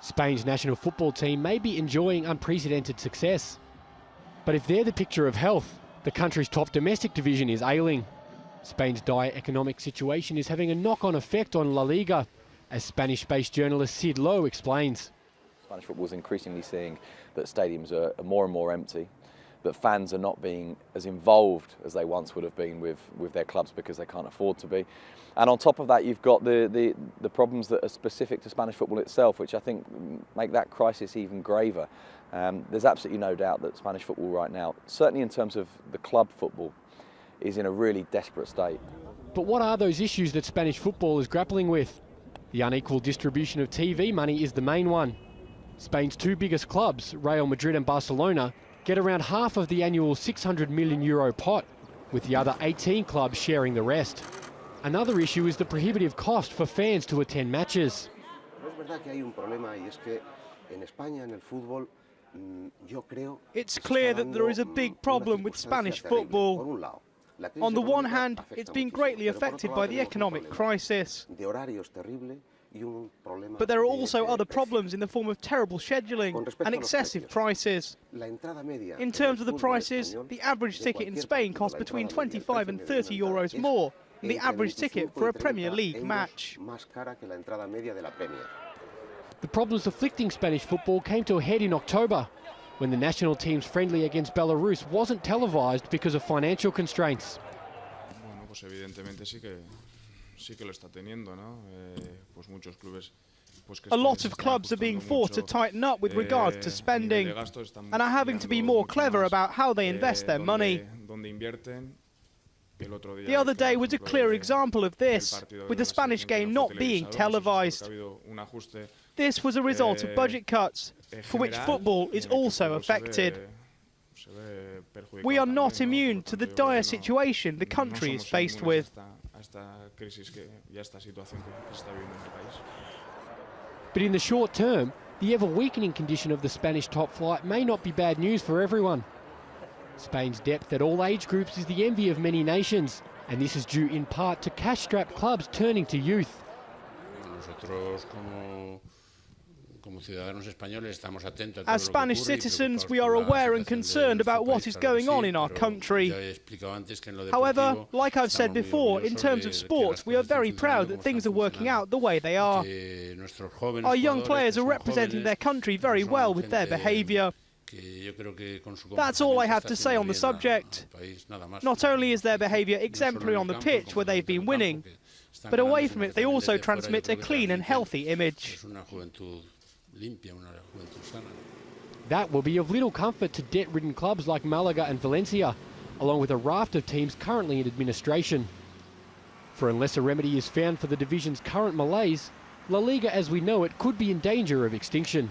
Spain's national football team may be enjoying unprecedented success. But if they're the picture of health, the country's top domestic division is ailing. Spain's dire economic situation is having a knock-on effect on La Liga, as Spanish-based journalist Sid Lowe explains. Spanish football is increasingly seeing that stadiums are more and more empty, that fans are not being as involved as they once would have been with their clubs because they can't afford to be. And on top of that, you've got the problems that are specific to Spanish football itself, which I think make that crisis even graver. There's absolutely no doubt that Spanish football right now, certainly in terms of the club football, is in a really desperate state. But what are those issues that Spanish football is grappling with? The unequal distribution of TV money is the main one. Spain's two biggest clubs, Real Madrid and Barcelona, get around half of the annual €600 million pot, with the other 18 clubs sharing the rest. Another issue is the prohibitive cost for fans to attend matches. It's clear that there is a big problem with Spanish football. On the one hand, it's been greatly affected by the economic crisis. But there are also other problems in the form of terrible scheduling and excessive prices. In terms of the prices, the average ticket in Spain costs between 25 and 30 euros more than the average ticket for a Premier League match. The problems afflicting Spanish football came to a head in October, when the national team's friendly against Belarus wasn't televised because of financial constraints. A lot of clubs are being forced to tighten up with regards to spending and are having to be more clever about how they invest their money. The other day was a clear example of this, with the Spanish game not being televised. This was a result of budget cuts, for which football is also affected. We are not immune to the dire situation the country is faced with. But in the short term, the ever-weakening condition of the Spanish top flight may not be bad news for everyone. Spain's depth at all age groups is the envy of many nations, and this is due in part to cash-strapped clubs turning to youth. As Spanish citizens, we are aware and concerned about what is going on in our country. However, like I've said before, in terms of sport, we are very proud that things are working out the way they are. Our young players are representing their country very well with their behaviour. That's all I have to say on the subject. Not only is their behaviour exemplary on the pitch where they've been winning, but away from it they also transmit a clean and healthy image. That will be of little comfort to debt-ridden clubs like Malaga and Valencia, along with a raft of teams currently in administration. For unless a remedy is found for the division's current malaise, La Liga as we know it could be in danger of extinction.